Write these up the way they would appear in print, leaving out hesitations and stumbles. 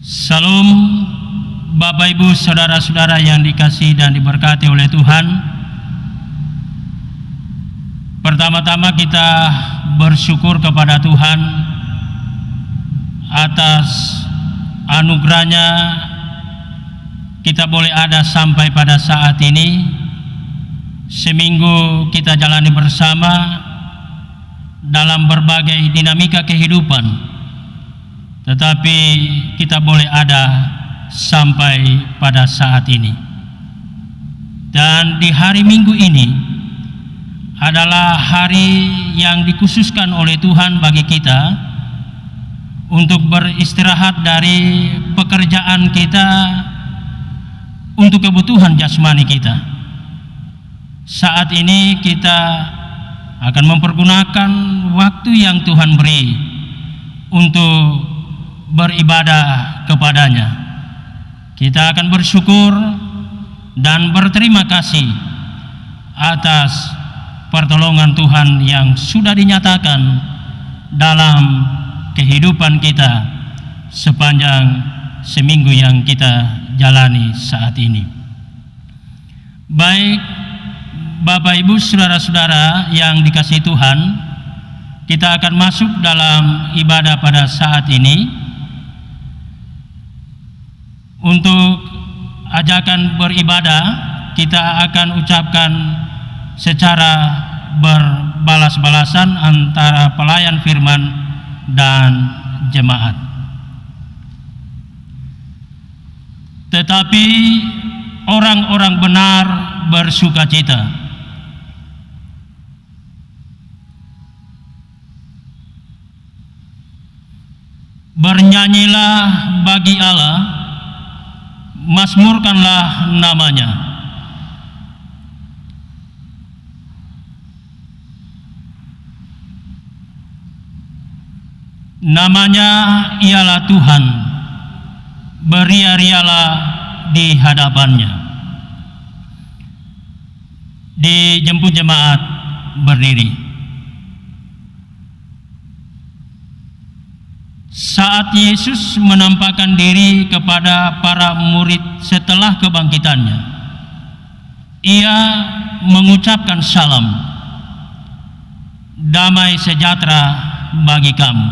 Salam Bapak Ibu saudara-saudara yang dikasihi dan diberkati oleh Tuhan. Pertama-tama kita bersyukur kepada Tuhan atas anugerahnya kita boleh ada sampai pada saat ini. Seminggu kita jalani bersama dalam berbagai dinamika kehidupan. Tetapi kita boleh ada sampai pada saat ini. Dan di hari Minggu ini adalah hari yang dikhususkan oleh Tuhan bagi kita untuk beristirahat dari pekerjaan kita untuk kebutuhan jasmani kita. Saat ini kita akan mempergunakan waktu yang Tuhan beri untuk beribadah kepadanya. Kita akan bersyukur dan berterima kasih atas pertolongan Tuhan yang sudah dinyatakan dalam kehidupan kita sepanjang seminggu yang kita jalani saat ini. Baik Bapak Ibu saudara-saudara yang dikasihi Tuhan, kita akan masuk dalam ibadah pada saat ini. Untuk ajakan beribadah kita akan ucapkan secara berbalas-balasan antara pelayan firman dan jemaat. Tetapi orang-orang benar bersukacita. Bernyanyilah bagi Allah, mazmurkanlah namanya. Namanya ialah Tuhan, beria-rialah di hadapannya. Dijemput jemaat berdiri. Saat Yesus menampakkan diri kepada para murid setelah kebangkitannya, Ia mengucapkan salam, damai sejahtera bagi kamu.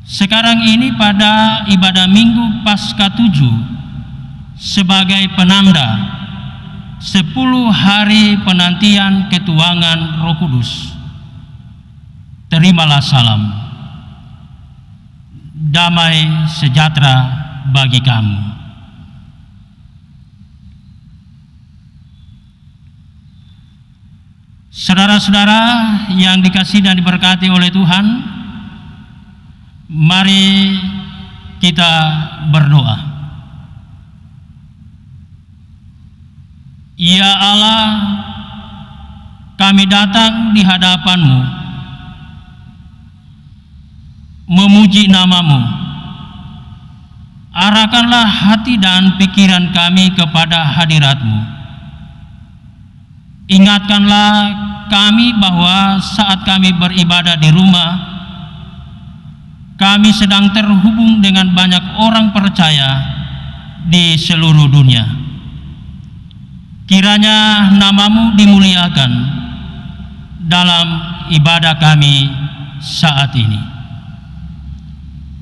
Sekarang ini pada ibadah Minggu Paskah 7 sebagai penanda 10 hari penantian ketuangan Roh Kudus, terimalah salam, damai sejahtera bagi kamu. Saudara-saudara yang dikasihi dan diberkati oleh Tuhan, mari kita berdoa. Ya Allah, kami datang di hadapan-Mu memuji nama-Mu. Arahkanlah hati dan pikiran kami kepada hadirat-Mu. Ingatkanlah kami bahwa saat kami beribadah di rumah, kami sedang terhubung dengan banyak orang percaya di seluruh dunia. Kiranya nama-Mu dimuliakan dalam ibadah kami saat ini.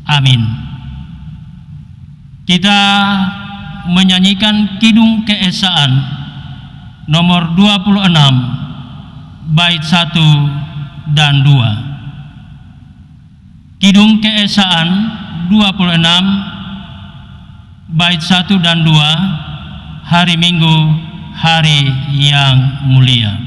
Amin. Kita menyanyikan Kidung Keesaan nomor 26 bait 1 dan 2. Kidung Keesaan 26 bait 1 dan 2, hari Minggu, hari yang mulia.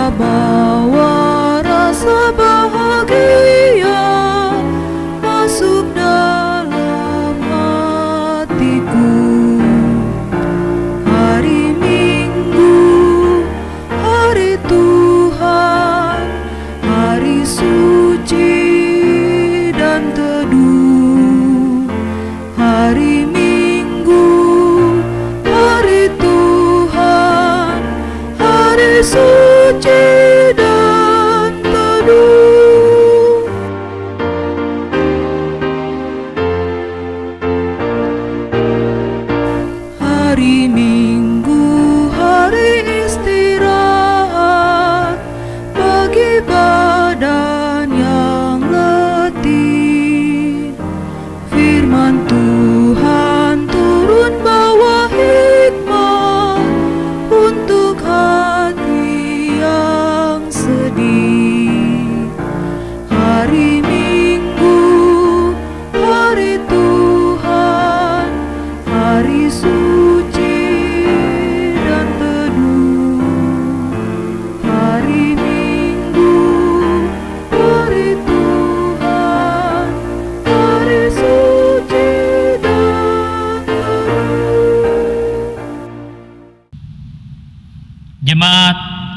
Bawa rasa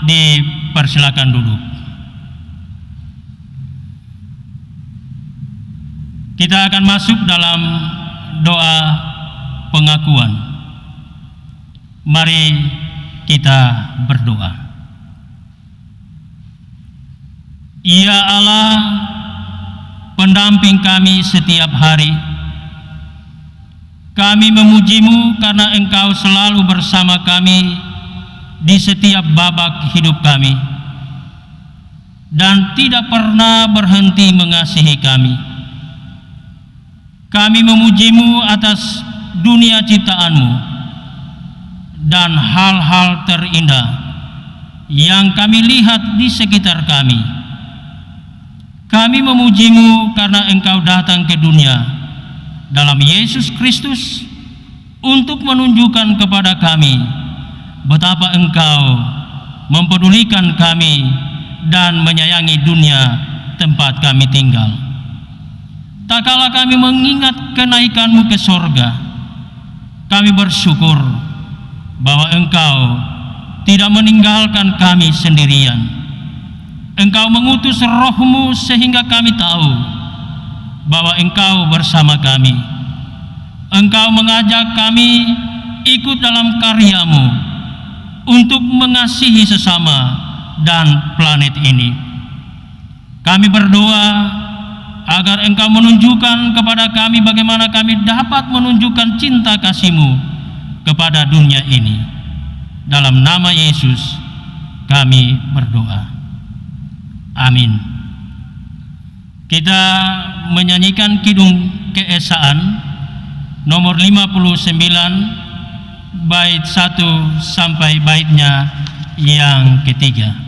dipersilakan duduk. Kita akan masuk dalam doa pengakuan. Mari kita berdoa. Ya Allah, pendamping kami setiap hari, kami memuji-Mu karena Engkau selalu bersama kami di setiap babak hidup kami dan tidak pernah berhenti mengasihi kami. Kami memuji-Mu atas dunia ciptaan-Mu dan hal-hal terindah yang kami lihat di sekitar kami. Kami memuji-Mu karena Engkau datang ke dunia dalam Yesus Kristus untuk menunjukkan kepada kami betapa Engkau mempedulikan kami dan menyayangi dunia tempat kami tinggal. Tak kala kami mengingat kenaikan-Mu ke sorga, kami bersyukur bahwa Engkau tidak meninggalkan kami sendirian. Engkau mengutus Roh-Mu sehingga kami tahu bahwa Engkau bersama kami. Engkau mengajak kami ikut dalam karya-Mu untuk mengasihi sesama dan planet ini. Kami berdoa agar Engkau menunjukkan kepada kami bagaimana kami dapat menunjukkan cinta kasih-Mu kepada dunia ini. Dalam nama Yesus kami berdoa. Amin. Kita menyanyikan Kidung Keesaan nomor 59 bait 1 sampai baitnya yang ketiga.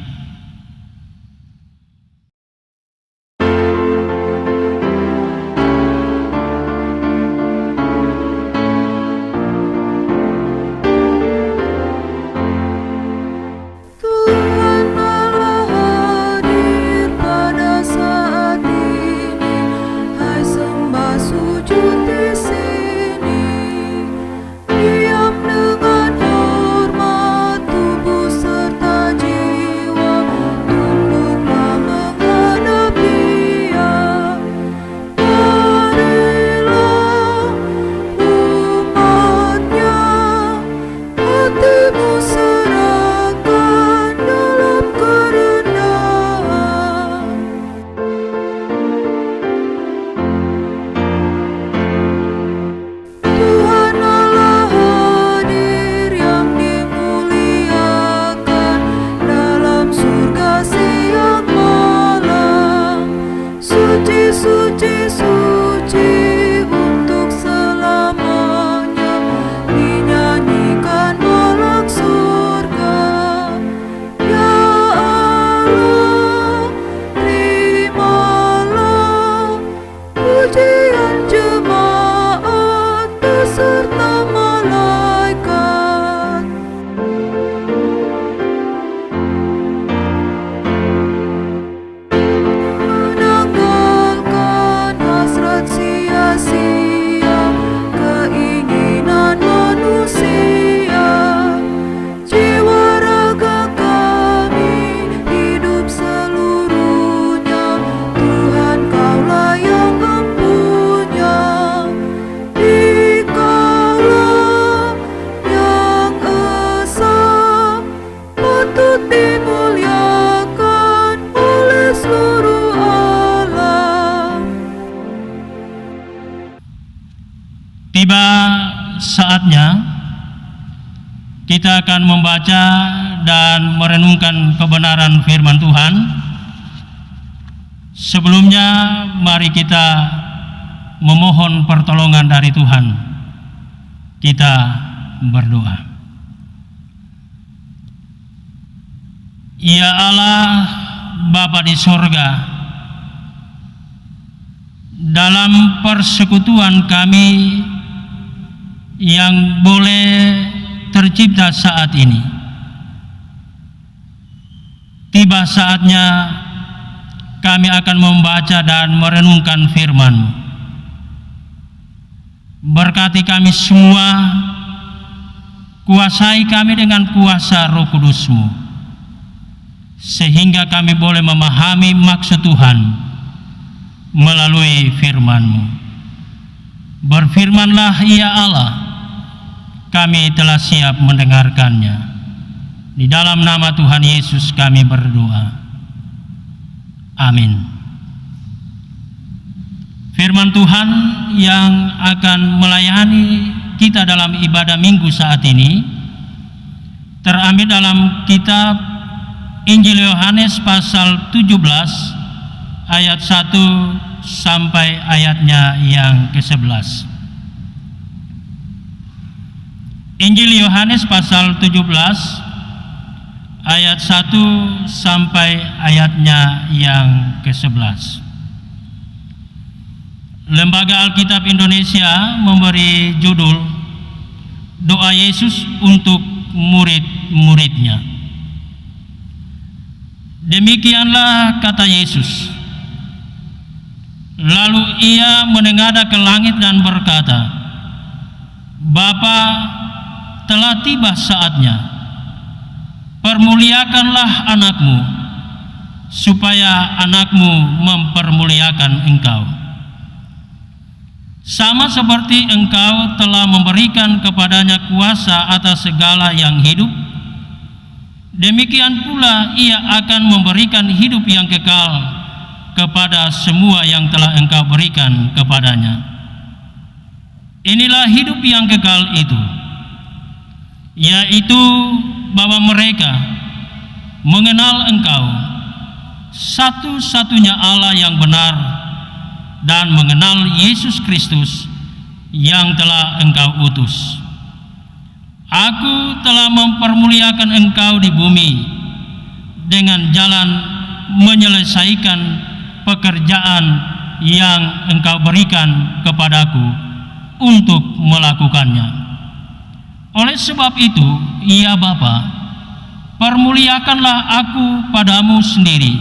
Tiba saatnya kita akan membaca dan merenungkan kebenaran firman Tuhan. Sebelumnya mari kita memohon pertolongan dari Tuhan. Kita berdoa. Ya Allah, Bapa di sorga, dalam persekutuan kami yang boleh tercipta saat ini, tiba saatnya kami akan membaca dan merenungkan firman-Mu. Berkati kami semua, kuasai kami dengan kuasa Roh Kudus-Mu. sehingga kami boleh memahami maksud Tuhan melalui firman-Mu. Berfirmanlah ya Allah, kami telah siap mendengarkannya. Di dalam nama Tuhan Yesus kami berdoa. Amin. Firman Tuhan yang akan melayani kita dalam ibadah minggu saat ini terambil dalam kitab Injil Yohanes pasal 17 ayat 1 sampai ayatnya yang ke-11. Injil Yohanes pasal 17 ayat 1 sampai ayatnya yang ke-11. Lembaga Alkitab Indonesia memberi judul Doa Yesus untuk murid-muridnya. Demikianlah kata Yesus. Lalu ia menengadah ke langit dan berkata, Bapa, telah tiba saatnya. Permuliakanlah anakmu, supaya anakmu mempermuliakan engkau. Sama seperti engkau telah memberikan kepadanya kuasa atas segala yang hidup, demikian pula ia akan memberikan hidup yang kekal kepada semua yang telah engkau berikan kepadanya. Inilah hidup yang kekal itu, yaitu bahwa mereka mengenal engkau, satu-satunya Allah yang benar, dan mengenal Yesus Kristus yang telah engkau utus. Aku telah mempermuliakan engkau di bumi dengan jalan menyelesaikan pekerjaan yang engkau berikan kepadaku untuk melakukannya. Oleh sebab itu, ya Bapa, permuliakanlah aku padamu sendiri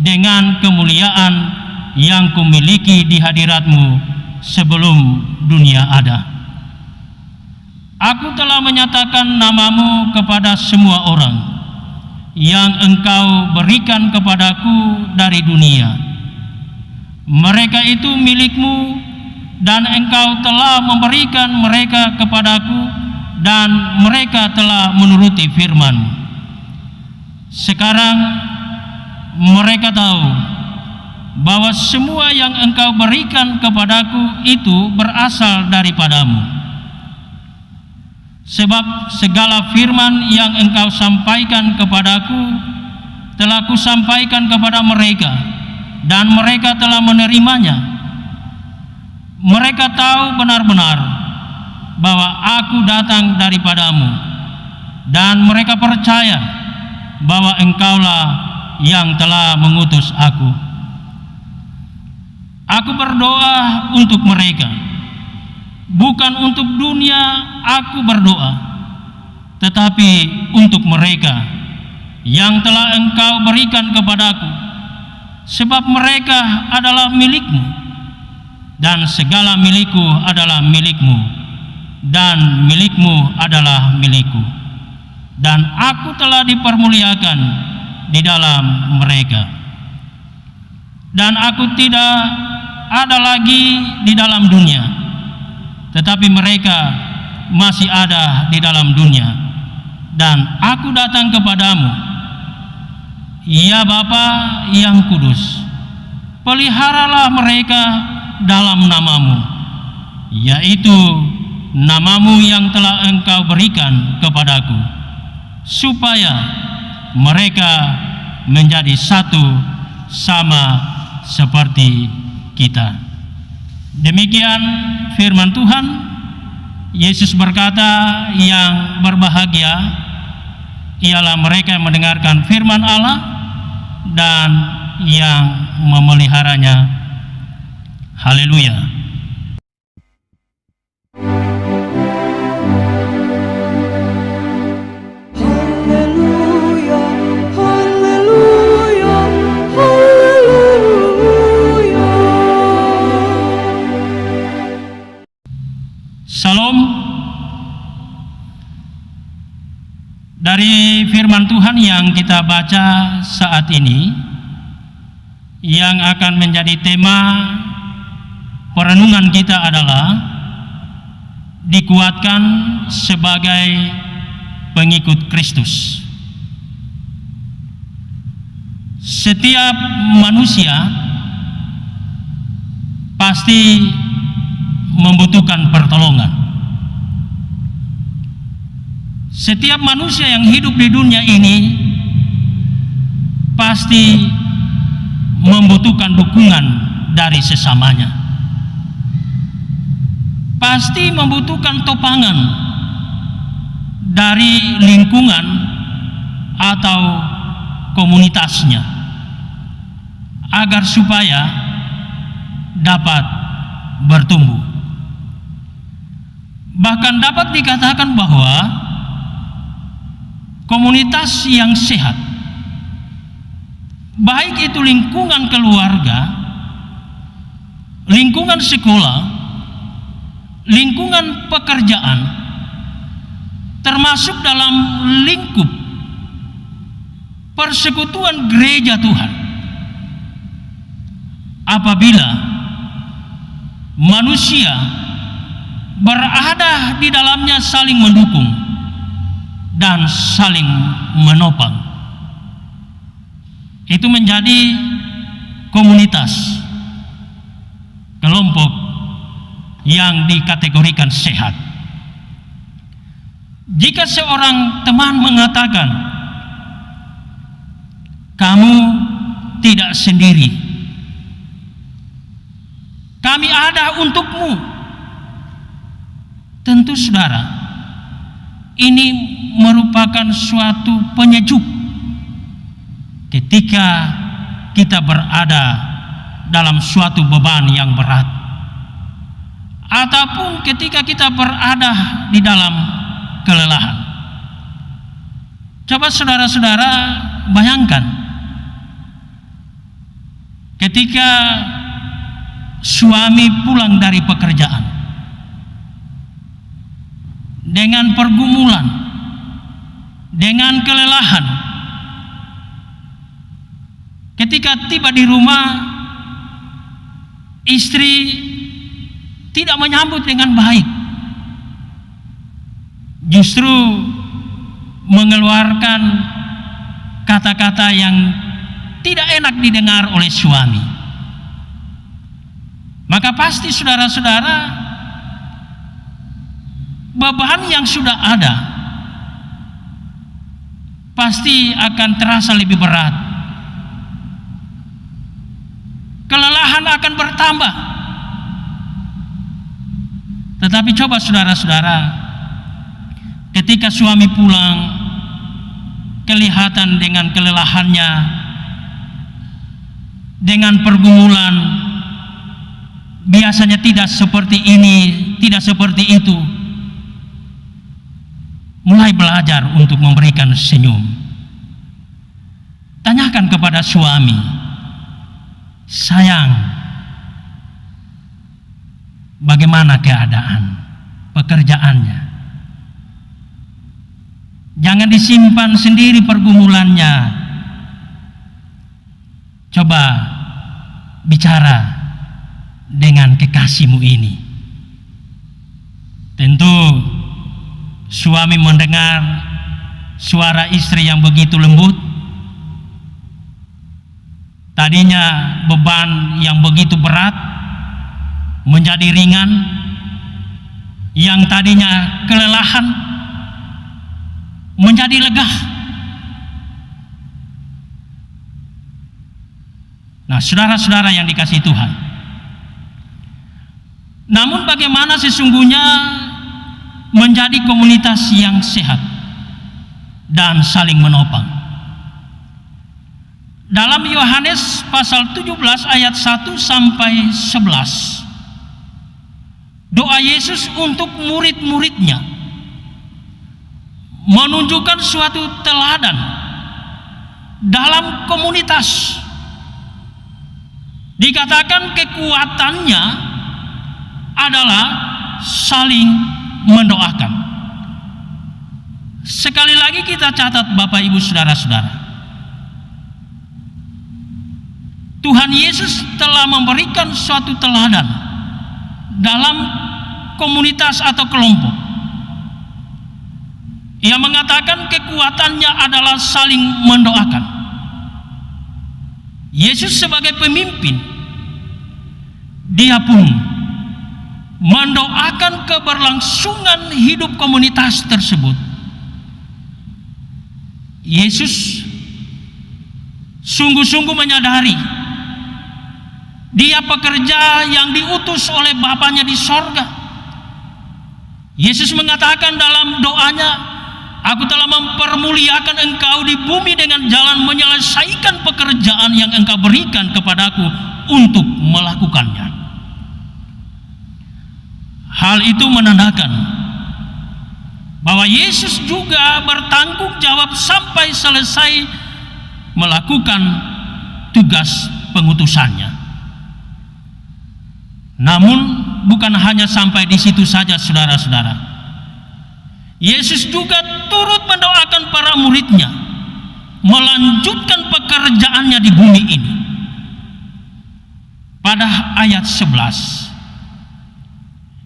dengan kemuliaan yang kumiliki di hadiratmu sebelum dunia ada. Aku telah menyatakan namamu kepada semua orang yang engkau berikan kepadaku dari dunia. Mereka itu milikmu, dan engkau telah memberikan mereka kepadaku, dan mereka telah menuruti firman. Sekarang mereka tahu bahwa semua yang engkau berikan kepadaku itu berasal daripadamu. Sebab segala firman yang engkau sampaikan kepadaku telah kusampaikan kepada mereka, dan mereka telah menerimanya. Mereka tahu benar-benar bahwa aku datang daripadamu, dan mereka percaya bahwa engkaulah yang telah mengutus aku. Aku berdoa untuk mereka, bukan untuk dunia aku berdoa, tetapi untuk mereka yang telah engkau berikan kepadaku, sebab mereka adalah milikmu, dan segala milikku adalah milikmu, dan milikmu adalah milikku, dan aku telah dipermuliakan di dalam mereka, dan aku tidak ada lagi di dalam dunia, tetapi mereka masih ada di dalam dunia, dan aku datang kepadamu. Ya Bapa yang kudus, peliharalah mereka dalam namamu, yaitu namamu yang telah engkau berikan kepadaku, supaya mereka menjadi satu sama seperti kita. Demikian firman Tuhan. Yesus berkata, yang berbahagia ialah mereka yang mendengarkan firman Allah dan yang memeliharanya. Haleluya. Dari firman firman Tuhan yang kita baca saat ini, yang akan menjadi tema perenungan kita adalah dikuatkan sebagai pengikut Kristus. Setiap manusia pasti membutuhkan pertolongan. Setiap manusia yang hidup di dunia ini pasti membutuhkan dukungan dari sesamanya. Pasti membutuhkan topangan dari lingkungan atau komunitasnya agar supaya dapat bertumbuh. Bahkan dapat dikatakan bahwa komunitas yang sehat, baik itu lingkungan keluarga, lingkungan sekolah, lingkungan pekerjaan, termasuk dalam lingkup persekutuan gereja Tuhan. Apabila manusia berada di dalamnya saling mendukung dan saling menopang, itu menjadi komunitas, kelompok yang dikategorikan sehat. Jika seorang teman mengatakan, "Kamu tidak sendiri, kami ada untukmu," tentu saudara, ini merupakan suatu penyejuk ketika kita berada dalam suatu beban yang berat, ataupun ketika kita berada di dalam kelelahan. Coba saudara-saudara bayangkan, ketika suami pulang dari pekerjaan dengan pergumulan, dengan kelelahan, ketika tiba di rumah, istri tidak menyambut dengan baik, justru mengeluarkan kata-kata yang tidak enak didengar oleh suami. Maka pasti saudara-saudara, beban yang sudah ada pasti akan terasa lebih berat. Kelelahan akan bertambah. Tetapi coba saudara-saudara, ketika suami pulang, kelihatan dengan kelelahannya, dengan pergumulan, biasanya tidak seperti ini, tidak seperti itu, mulai belajar untuk memberikan senyum. Tanyakan kepada suami, "Sayang, bagaimana keadaan pekerjaannya?" Jangan disimpan sendiri pergumulannya. Coba bicara dengan kekasihmu ini. Tentu suami mendengar suara istri yang begitu lembut, tadinya beban yang begitu berat menjadi ringan, yang tadinya kelelahan menjadi lega. Nah, saudara-saudara yang dikasihi Tuhan, namun bagaimana sesungguhnya menjadi komunitas yang sehat dan saling menopang? Dalam Yohanes pasal 17 ayat 1 sampai 11, doa Yesus untuk murid-muridnya menunjukkan suatu teladan dalam komunitas. Dikatakan kekuatannya adalah saling mendoakan. Sekali lagi kita catat Bapak Ibu Saudara-saudara, Tuhan Yesus telah memberikan suatu teladan dalam komunitas atau kelompok. Ia mengatakan kekuatannya adalah saling mendoakan. Yesus sebagai pemimpin, dia pun mendoakan keberlangsungan hidup komunitas tersebut. Yesus sungguh-sungguh menyadari dia pekerja yang diutus oleh Bapanya di sorga. Yesus mengatakan dalam doanya, "Aku telah mempermuliakan engkau di bumi dengan jalan menyelesaikan pekerjaan yang engkau berikan kepadaku untuk melakukannya." Hal itu menandakan bahwa Yesus juga bertanggung jawab sampai selesai melakukan tugas pengutusannya. Namun bukan hanya sampai di situ saja, saudara-saudara. Yesus juga turut mendoakan para muridnya melanjutkan pekerjaannya di bumi ini. Pada ayat 11,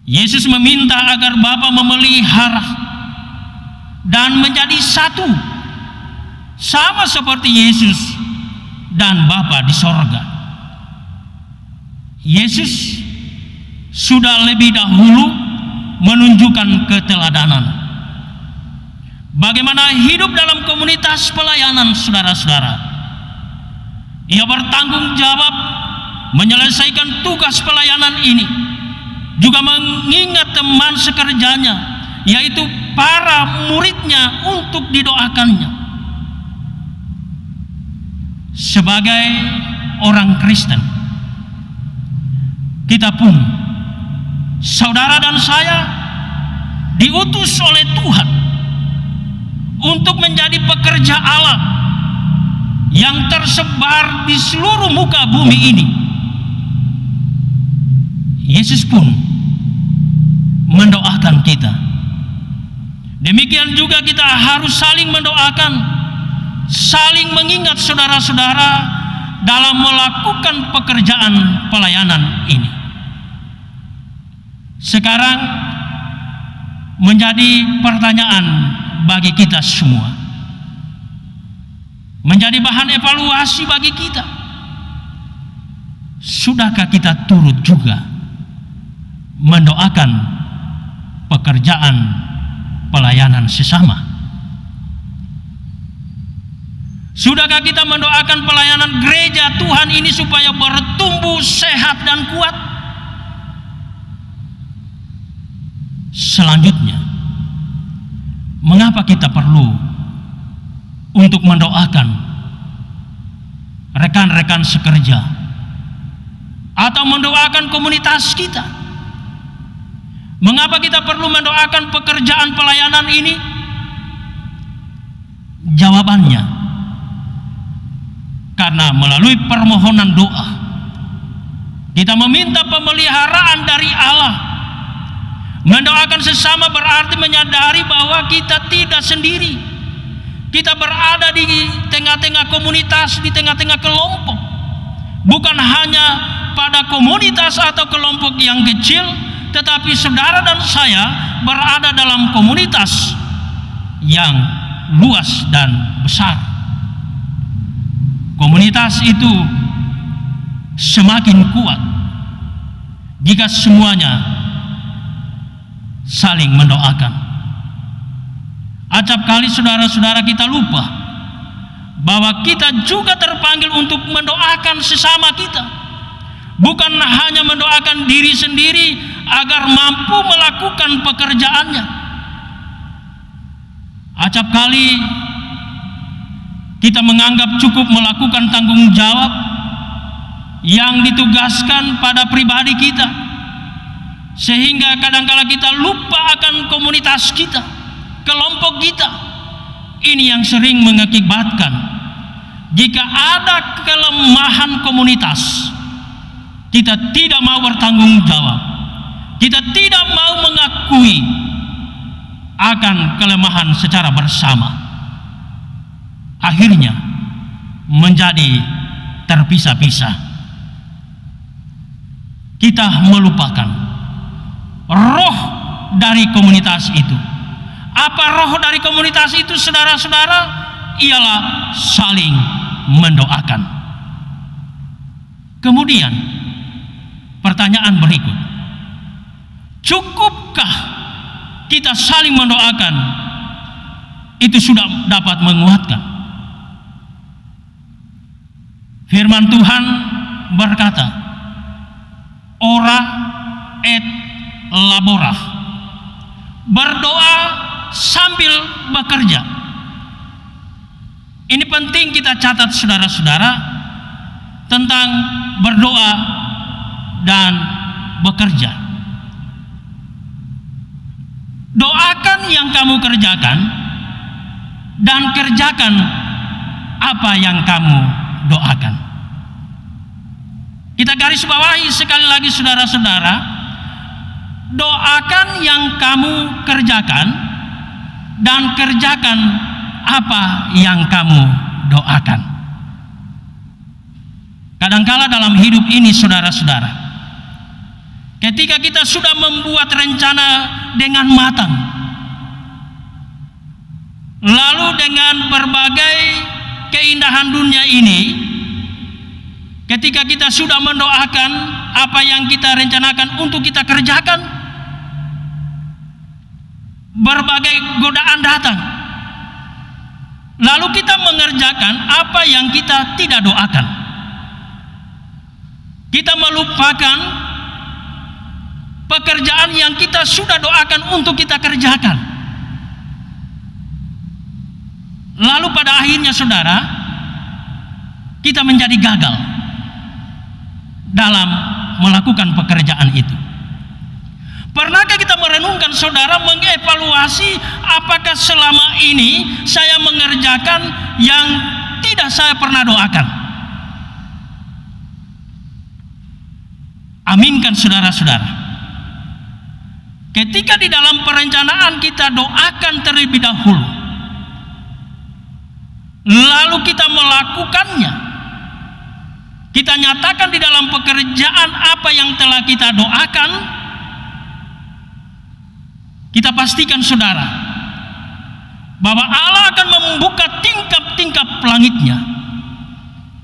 Yesus meminta agar Bapa memelihara dan menjadi satu, sama seperti Yesus dan Bapa di sorga. Yesus sudah lebih dahulu menunjukkan keteladanan bagaimana hidup dalam komunitas pelayanan, saudara-saudara. Ia bertanggung jawab menyelesaikan tugas pelayanan ini, juga mengingat teman sekerjanya, yaitu para muridnya, untuk didoakannya. Sebagai orang Kristen, kita pun, saudara dan saya, diutus oleh Tuhan untuk menjadi pekerja Allah yang tersebar di seluruh muka bumi ini. Yesus pun mendoakan kita. Demikian juga kita harus saling mendoakan, saling mengingat saudara-saudara dalam melakukan pekerjaan pelayanan ini. Sekarang menjadi pertanyaan bagi kita semua, menjadi bahan evaluasi bagi kita. Sudahkah kita turut juga mendoakan pekerjaan pelayanan sesama? Sudahkah kita mendoakan pelayanan gereja Tuhan ini supaya bertumbuh sehat dan kuat? Selanjutnya, mengapa kita perlu untuk mendoakan rekan-rekan sekerja atau mendoakan komunitas kita? Mengapa kita perlu mendoakan pekerjaan pelayanan ini? Jawabannya, karena melalui permohonan doa kita meminta pemeliharaan dari Allah. Mendoakan sesama berarti menyadari bahwa kita tidak sendiri. Kita berada di tengah-tengah komunitas, di tengah-tengah kelompok. Bukan hanya pada komunitas atau kelompok yang kecil, tetapi saudara dan saya berada dalam komunitas yang luas dan besar. Komunitas itu semakin kuat jika semuanya saling mendoakan. Acap kali saudara-saudara kita lupa bahwa kita juga terpanggil untuk mendoakan sesama kita. Bukan hanya mendoakan diri sendiri agar mampu melakukan pekerjaannya. Acap kali kita menganggap cukup melakukan tanggung jawab yang ditugaskan pada pribadi kita, sehingga kadang-kala kita lupa akan komunitas kita, kelompok kita. Ini yang sering mengakibatkan jika ada kelemahan komunitas, kita tidak mau bertanggung jawab, kita tidak mau mengakui akan kelemahan secara bersama, akhirnya menjadi terpisah-pisah. Kita melupakan roh dari komunitas itu. Apa roh dari komunitas itu, saudara-saudara? Ialah saling mendoakan. Kemudian pertanyaan berikut, cukupkah kita saling mendoakan itu sudah dapat menguatkan? Firman Tuhan berkata, ora et labora, berdoa sambil bekerja. Ini penting kita catat, saudara-saudara, tentang berdoa dan bekerja. Doakan yang kamu kerjakan dan kerjakan apa yang kamu doakan. Kita garis bawahi sekali lagi, saudara-saudara, doakan yang kamu kerjakan dan kerjakan apa yang kamu doakan. Kadangkala dalam hidup ini, saudara-saudara, ketika kita sudah membuat rencana dengan matang, lalu dengan berbagai keindahan dunia ini, ketika kita sudah mendoakan apa yang kita rencanakan untuk kita kerjakan, berbagai godaan datang, lalu kita mengerjakan apa yang kita tidak doakan. Kita melupakan pekerjaan yang kita sudah doakan untuk kita kerjakan. Lalu pada akhirnya, saudara, kita menjadi gagal dalam melakukan pekerjaan itu. Pernahkah kita merenungkan, saudara, mengevaluasi apakah selama ini saya mengerjakan yang tidak saya pernah doakan? Aminkan, saudara-saudara. Ketika di dalam perencanaan kita doakan terlebih dahulu, lalu kita melakukannya, kita nyatakan di dalam pekerjaan apa yang telah kita doakan, kita pastikan, saudara, bahwa Allah akan membuka tingkap-tingkap langitnya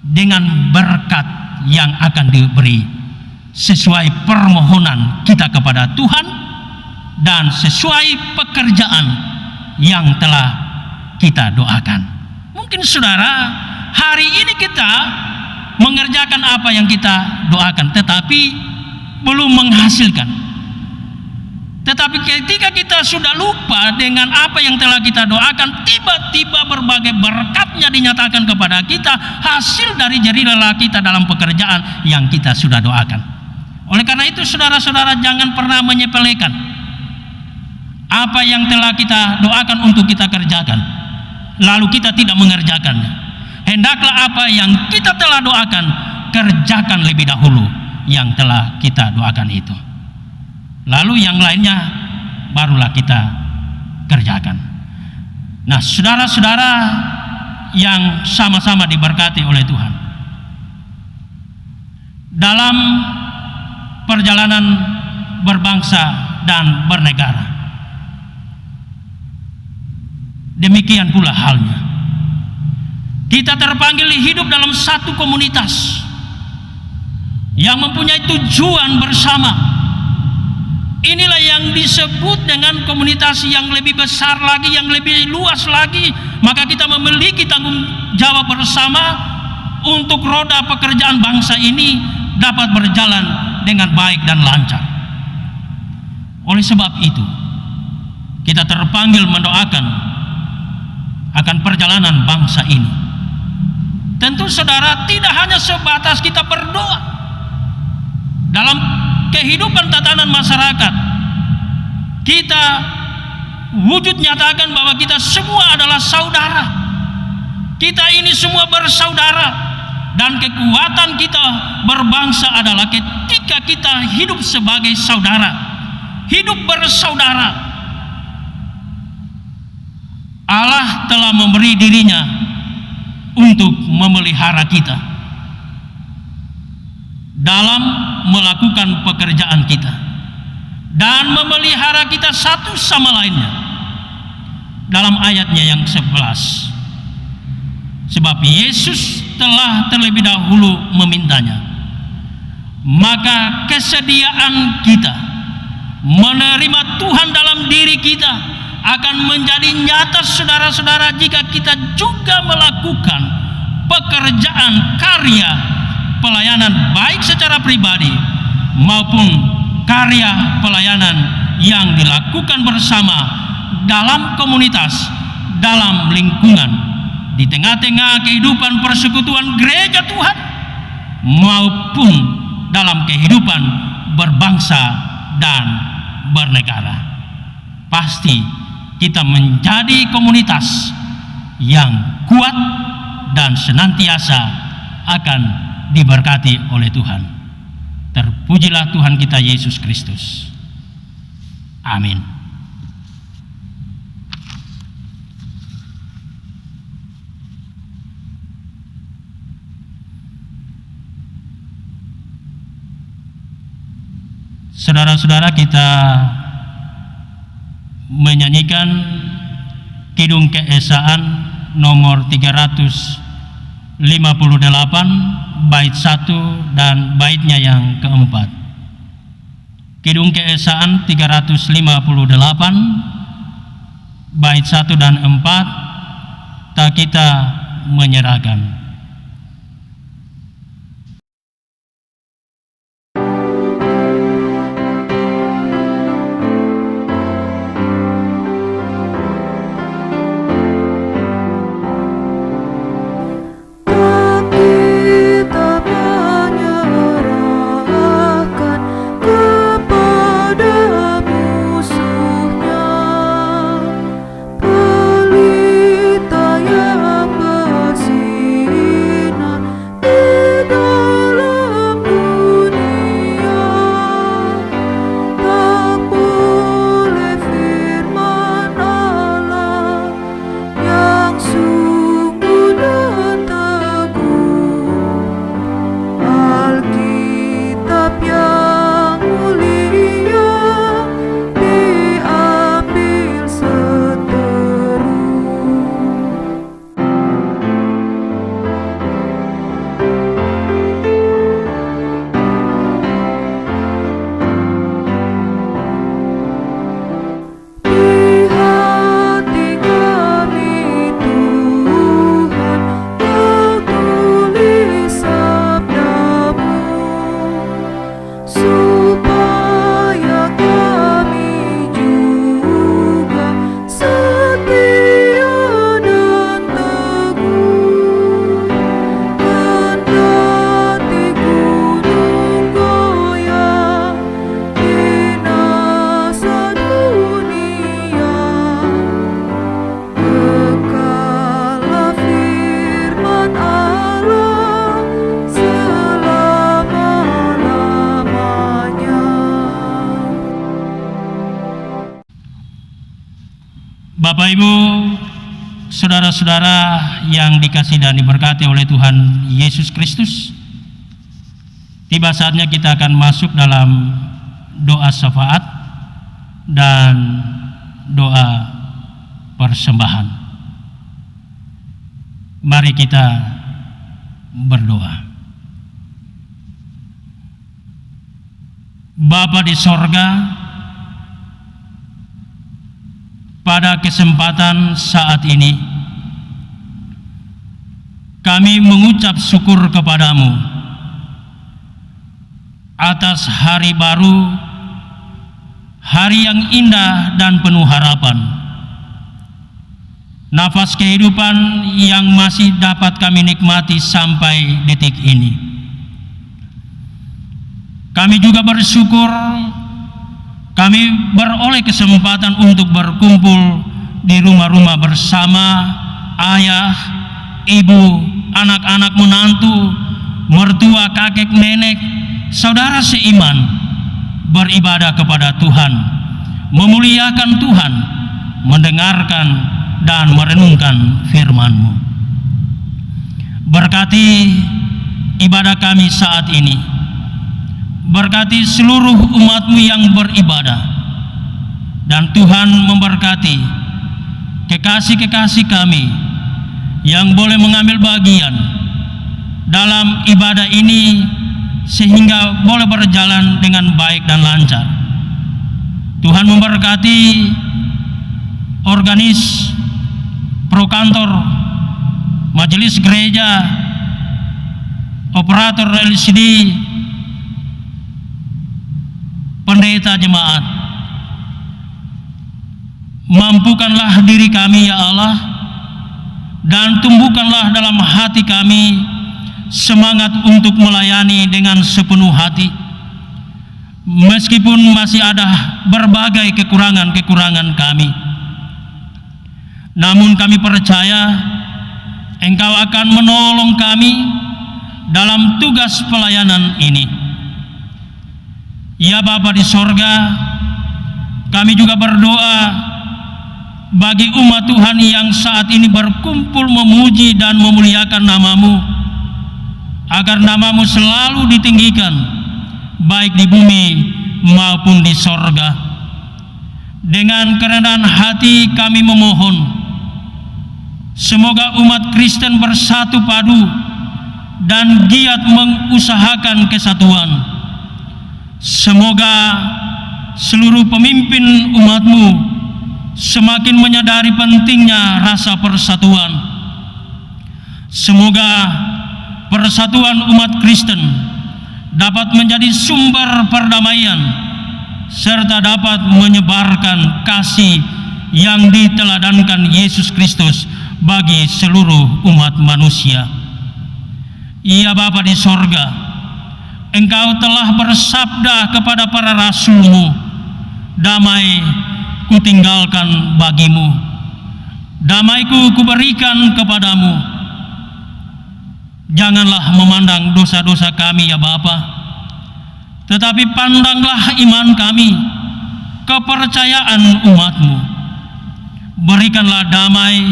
dengan berkat yang akan diberi sesuai permohonan kita kepada Tuhan dan sesuai pekerjaan yang telah kita doakan. Mungkin, saudara, hari ini kita mengerjakan apa yang kita doakan, tetapi belum menghasilkan. Tetapi ketika kita sudah lupa dengan apa yang telah kita doakan, tiba-tiba berbagai berkatnya dinyatakan kepada kita, hasil dari jerih lelah kita dalam pekerjaan yang kita sudah doakan. Oleh karena itu, saudara-saudara, jangan pernah menyepelekan apa yang telah kita doakan untuk kita kerjakan, lalu kita tidak mengerjakannya. Hendaklah apa yang kita telah doakan, kerjakan lebih dahulu yang telah kita doakan itu. Lalu yang lainnya barulah kita kerjakan. Nah, saudara-saudara yang sama-sama diberkati oleh Tuhan, dalam perjalanan berbangsa dan bernegara, demikian pula halnya. Kita terpanggil hidup dalam satu komunitas yang mempunyai tujuan bersama. Inilah yang disebut dengan komunitas yang lebih besar lagi, yang lebih luas lagi. Maka kita memiliki tanggung jawab bersama untuk roda pekerjaan bangsa ini dapat berjalan dengan baik dan lancar. Oleh sebab itu, kita terpanggil mendoakan akan perjalanan bangsa ini. Tentu, saudara, tidak hanya sebatas kita berdoa. Dalam kehidupan tatanan masyarakat, kita wujud nyatakan bahwa kita semua adalah saudara. Kita ini semua bersaudara, dan kekuatan kita berbangsa adalah ketika kita hidup sebagai saudara, hidup bersaudara. Allah telah memberi dirinya untuk memelihara kita dalam melakukan pekerjaan kita dan memelihara kita satu sama lainnya. Dalam ayatnya yang 11, sebab Yesus telah terlebih dahulu memintanya, maka kesediaan kita menerima Tuhan dalam diri kita akan menjadi nyata, saudara-saudara, jika kita juga melakukan pekerjaan karya pelayanan, baik secara pribadi maupun karya pelayanan yang dilakukan bersama dalam komunitas, dalam lingkungan, di tengah-tengah kehidupan persekutuan gereja Tuhan, maupun dalam kehidupan berbangsa dan bernegara. Pasti kita menjadi komunitas yang kuat dan senantiasa akan diberkati oleh Tuhan. Terpujilah Tuhan kita Yesus Kristus. Amin. Saudara-saudara, kita menyanyikan Kidung Keesaan nomor 358 bait 1 dan baitnya yang keempat. Kidung Keesaan 358 bait 1 dan 4, tak kita menyerahkan. Bapak Ibu, saudara-saudara yang dikasihi dan diberkati oleh Tuhan Yesus Kristus, tiba saatnya kita akan masuk dalam doa syafaat dan doa persembahan. Mari kita berdoa. Bapa di sorga, pada kesempatan saat ini kami mengucap syukur kepadamu atas hari baru, hari yang indah dan penuh harapan, nafas kehidupan yang masih dapat kami nikmati sampai detik ini. Kami juga bersyukur kami beroleh kesempatan untuk berkumpul di rumah-rumah bersama ayah, ibu, anak-anak menantu, mertua, kakek, nenek, saudara seiman, beribadah kepada Tuhan, memuliakan Tuhan, mendengarkan dan merenungkan firman-Mu. Berkati ibadah kami saat ini. Berkati seluruh umat-Mu yang beribadah. Dan Tuhan memberkati kekasih-kekasih kami yang boleh mengambil bagian dalam ibadah ini sehingga boleh berjalan dengan baik dan lancar. Tuhan memberkati organis, prokantor, majelis gereja, operator LCD, pendeta jemaat. Mampukanlah diri kami ya Allah, dan tumbuhkanlah dalam hati kami semangat untuk melayani dengan sepenuh hati. Meskipun masih ada berbagai kekurangan-kekurangan kami, namun kami percaya Engkau akan menolong kami dalam tugas pelayanan ini. Ya Bapa di sorga, kami juga berdoa bagi umat Tuhan yang saat ini berkumpul memuji dan memuliakan nama-Mu, agar nama-Mu selalu ditinggikan, baik di bumi maupun di sorga. Dengan kerendahan hati kami memohon, semoga umat Kristen bersatu padu dan giat mengusahakan kesatuan. Semoga seluruh pemimpin umat-Mu semakin menyadari pentingnya rasa persatuan. Semoga persatuan umat Kristen dapat menjadi sumber perdamaian serta dapat menyebarkan kasih yang diteladankan Yesus Kristus bagi seluruh umat manusia. Ya Bapa di sorga, Engkau telah bersabda kepada para rasul-Mu, damai kutinggalkan bagimu, damaiku kuberikan kepadamu. Janganlah memandang dosa-dosa kami ya Bapa, tetapi pandanglah iman kami, kepercayaan umat-Mu. Berikanlah damai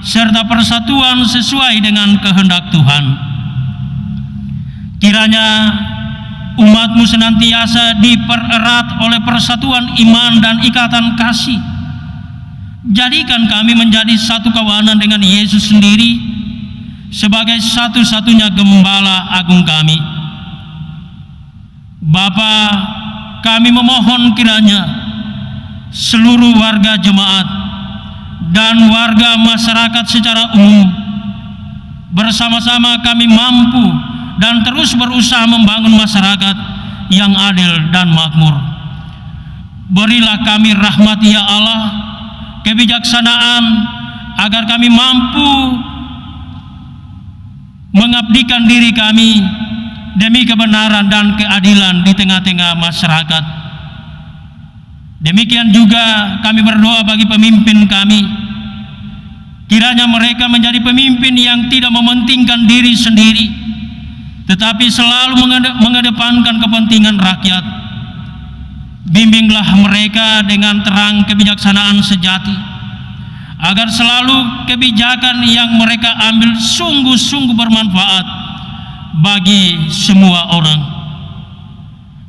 serta persatuan sesuai dengan kehendak Tuhan. Kiranya umat-Mu senantiasa dipererat oleh persatuan iman dan ikatan kasih. Jadikan kami menjadi satu kawanan dengan Yesus sendiri sebagai satu-satunya gembala agung kami. Bapa, kami memohon kiranya seluruh warga jemaat dan warga masyarakat secara umum bersama-sama kami mampu dan terus berusaha membangun masyarakat yang adil dan makmur. Berilah kami rahmat ya Allah, kebijaksanaan, agar kami mampu mengabdikan diri kami demi kebenaran dan keadilan di tengah-tengah masyarakat. Demikian juga kami berdoa bagi pemimpin kami. Kiranya mereka menjadi pemimpin yang tidak mementingkan diri sendiri, tetapi selalu mengedepankan kepentingan rakyat. Bimbinglah mereka dengan terang kebijaksanaan sejati, agar selalu kebijakan yang mereka ambil sungguh-sungguh bermanfaat bagi semua orang.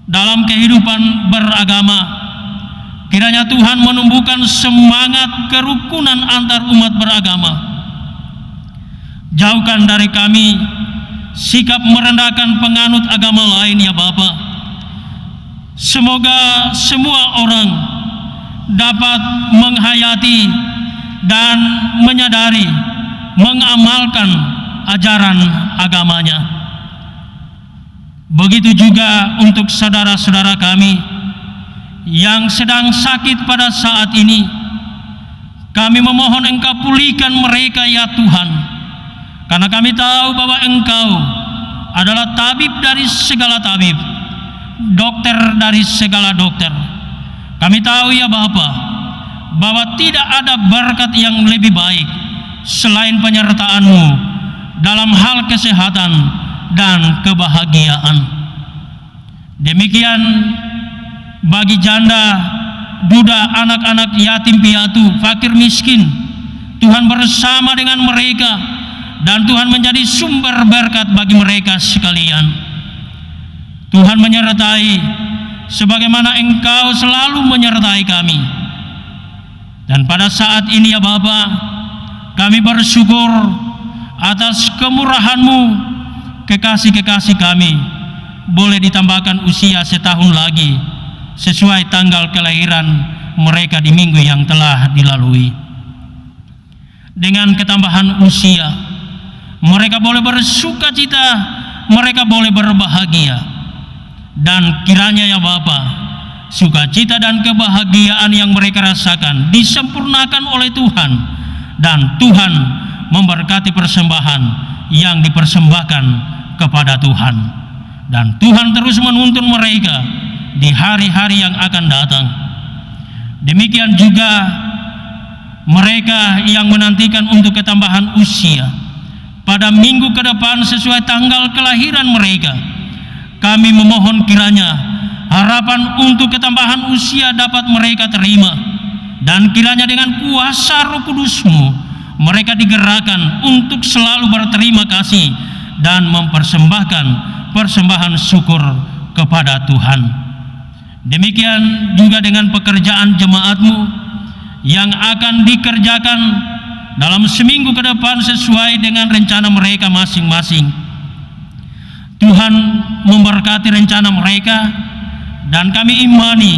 Dalam kehidupan beragama, kiranya Tuhan menumbuhkan semangat kerukunan antar umat beragama. Jauhkan dari kami sikap merendahkan penganut agama lain ya Bapa. Semoga semua orang dapat menghayati dan menyadari, mengamalkan ajaran agamanya. Begitu juga untuk saudara-saudara kami yang sedang sakit pada saat ini. Kami memohon Engkau pulihkan mereka ya Tuhan, karena kami tahu bahwa Engkau adalah tabib dari segala tabib, dokter dari segala dokter. Kami tahu ya Bapa, bahwa tidak ada berkat yang lebih baik selain penyertaan-Mu dalam hal kesehatan dan kebahagiaan. Demikian bagi janda, duda, anak-anak yatim piatu, fakir miskin, Tuhan bersama dengan mereka, dan Tuhan menjadi sumber berkat bagi mereka sekalian. Tuhan menyertai sebagaimana Engkau selalu menyertai kami. Dan pada saat ini ya Bapa, kami bersyukur atas kemurahan-Mu. Kekasih-kekasih kami boleh ditambahkan usia setahun lagi sesuai tanggal kelahiran mereka di minggu yang telah dilalui. Dengan ketambahan usia, mereka boleh bersuka cita, mereka boleh berbahagia. Dan kiranya ya Bapa, sukacita dan kebahagiaan yang mereka rasakan disempurnakan oleh Tuhan, dan Tuhan memberkati persembahan yang dipersembahkan kepada Tuhan, dan Tuhan terus menuntun mereka di hari-hari yang akan datang. Demikian juga mereka yang menantikan untuk ketambahan usia pada minggu ke depan sesuai tanggal kelahiran mereka, kami memohon kiranya harapan untuk ketambahan usia dapat mereka terima, dan kiranya dengan kuasa Roh Kudus-Mu mereka digerakkan untuk selalu berterima kasih dan mempersembahkan persembahan syukur kepada Tuhan. Demikian juga dengan pekerjaan jemaat-Mu yang akan dikerjakan dalam seminggu ke depan sesuai dengan rencana mereka masing-masing. Tuhan memberkati rencana mereka, dan kami imani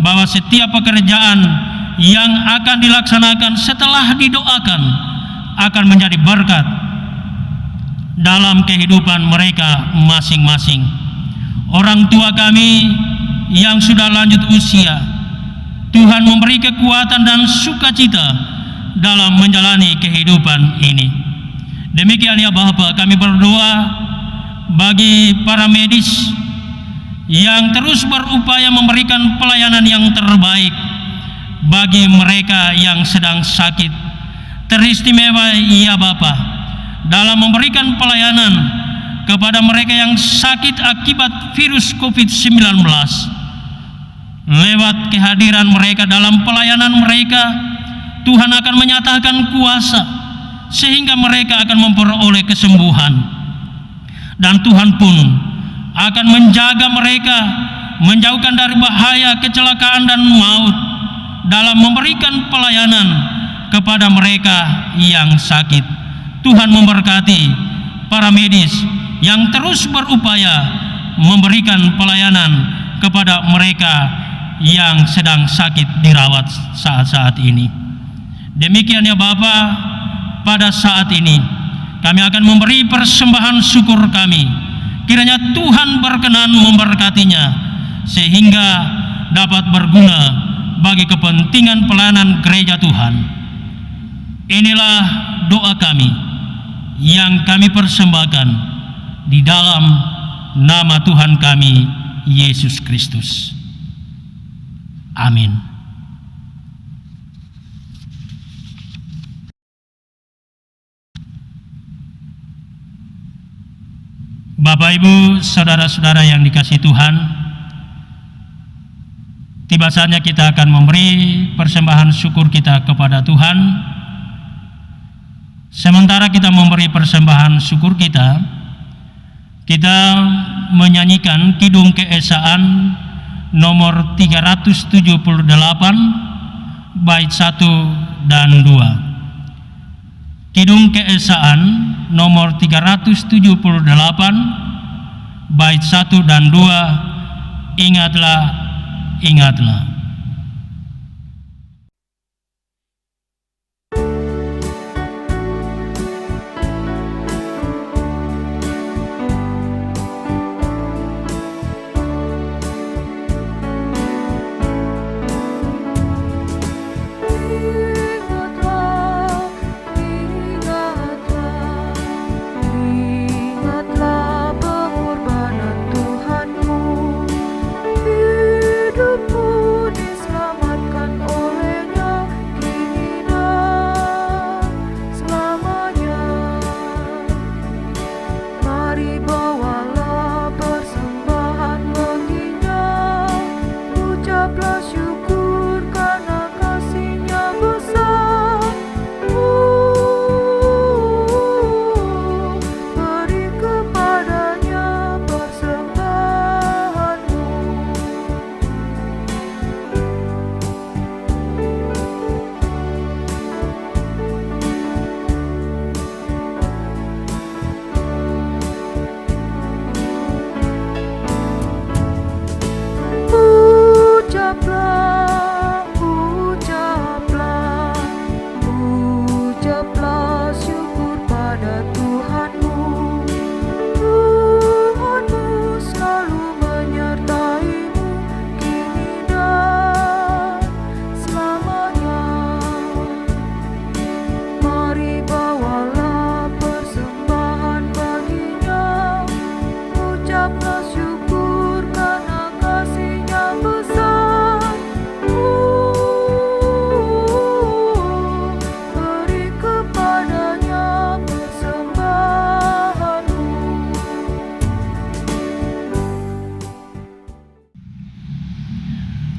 bahwa setiap pekerjaan yang akan dilaksanakan setelah didoakan akan menjadi berkat dalam kehidupan mereka masing-masing. Orang tua kami yang sudah lanjut usia, Tuhan memberi kekuatan dan sukacita dalam menjalani kehidupan ini. Demikian ya Bapa, kami berdoa bagi para medis yang terus berupaya memberikan pelayanan yang terbaik bagi mereka yang sedang sakit. Teristimewa ya Bapa dalam memberikan pelayanan kepada mereka yang sakit akibat virus COVID-19. Lewat kehadiran mereka dalam pelayanan mereka, Tuhan akan menyatakan kuasa sehingga mereka akan memperoleh kesembuhan. Dan Tuhan pun akan menjaga mereka, menjauhkan dari bahaya, kecelakaan dan maut dalam memberikan pelayanan kepada mereka yang sakit. Tuhan memberkati para medis yang terus berupaya memberikan pelayanan kepada mereka yang sedang sakit dirawat saat-saat ini. Demikian ya Bapa, pada saat ini kami akan memberi persembahan syukur kami. Kiranya Tuhan berkenan memberkatinya sehingga dapat berguna bagi kepentingan pelayanan gereja Tuhan. Inilah doa kami yang kami persembahkan di dalam nama Tuhan kami Yesus Kristus. Amin. Bapak, Ibu, saudara-saudara yang dikasihi Tuhan, tiba saatnya kita akan memberi persembahan syukur kita kepada Tuhan. Sementara kita memberi persembahan syukur kita menyanyikan Kidung Keesaan nomor 378 bait 1 dan 2. Kidung Keesaan nomor 378 bait 1 dan 2. Ingatlah, ingatlah. Hidupmu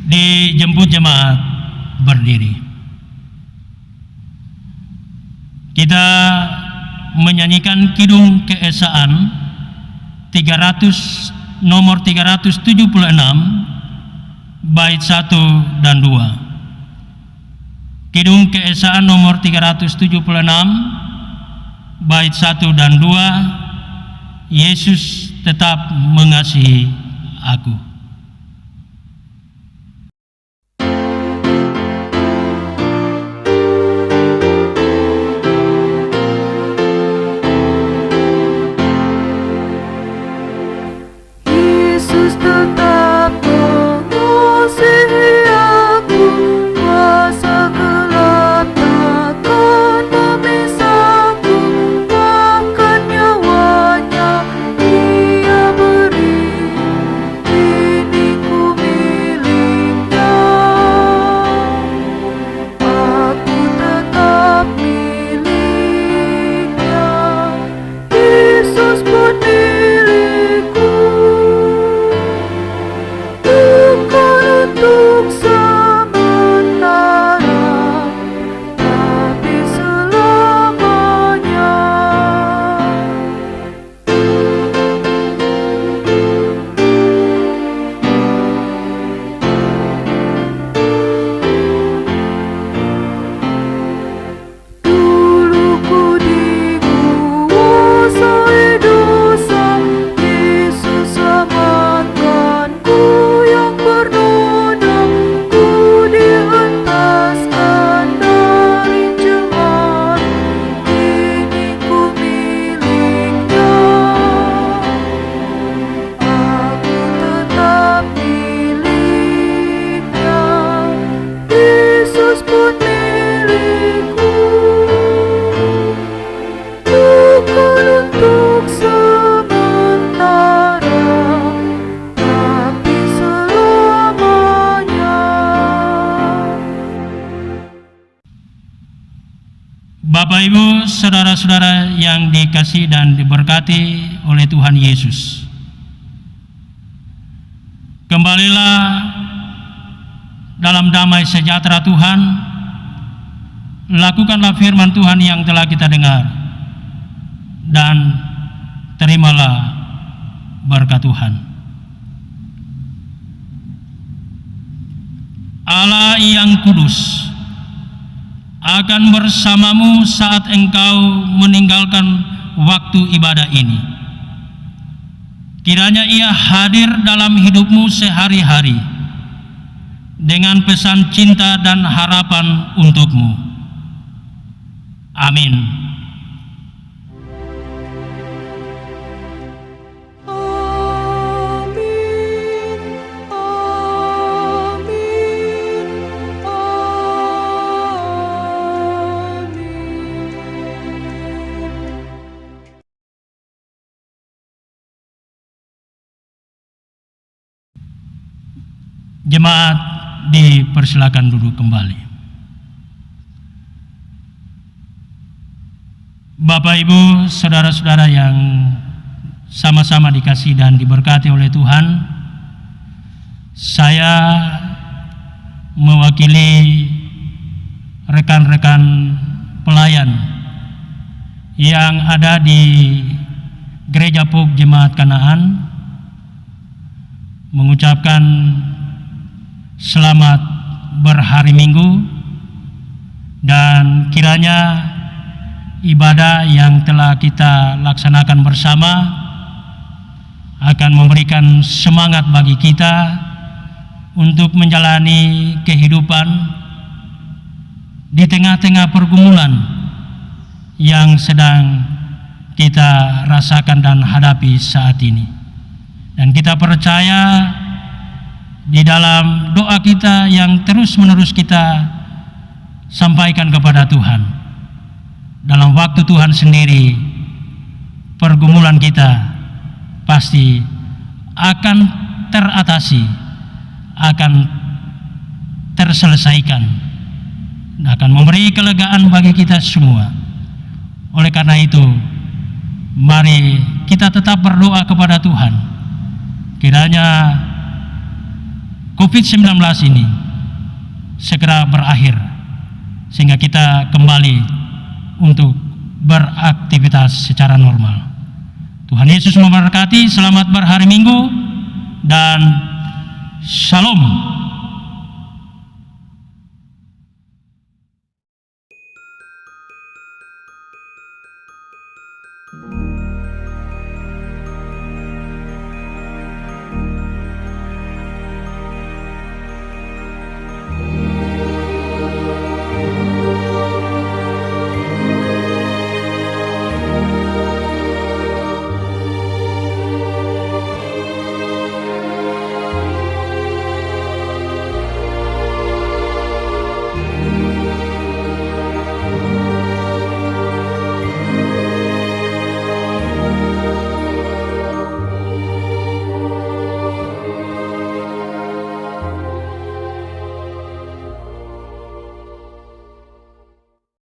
Dijemput jemaat berdiri. Kita menyanyikan Kidung Keesaan nomor 376 bait 1 dan 2. Kidung Keesaan nomor 376 bait 1 dan 2. Yesus tetap mengasihi aku. Bapak Ibu, saudara-saudara yang dikasihi dan diberkati oleh Tuhan Yesus, kembalilah dalam damai sejahtera Tuhan. Lakukanlah firman Tuhan yang telah kita dengar dan terimalah berkat Tuhan. Allah yang kudus akan bersamamu saat engkau meninggalkan waktu ibadah ini. Kiranya Ia hadir dalam hidupmu sehari-hari dengan pesan cinta dan harapan untukmu. Amin. Jemaat dipersilakan duduk kembali. Bapak, Ibu, saudara-saudara yang sama-sama dikasihi dan diberkati oleh Tuhan, saya mewakili rekan-rekan pelayan yang ada di Gereja PUK Jemaat Kanaan mengucapkan selamat berhari Minggu, dan kiranya ibadah yang telah kita laksanakan bersama akan memberikan semangat bagi kita untuk menjalani kehidupan di tengah-tengah pergumulan yang sedang kita rasakan dan hadapi saat ini. Dan kita percaya di dalam doa kita yang terus-menerus kita sampaikan kepada Tuhan, dalam waktu Tuhan sendiri, pergumulan kita pasti akan teratasi, akan terselesaikan, dan akan memberi kelegaan bagi kita semua. Oleh karena itu, mari kita tetap berdoa kepada Tuhan, kiranya COVID-19 ini segera berakhir, sehingga kita kembali untuk beraktivitas secara normal. Tuhan Yesus memberkati, selamat berhari Minggu, dan Shalom.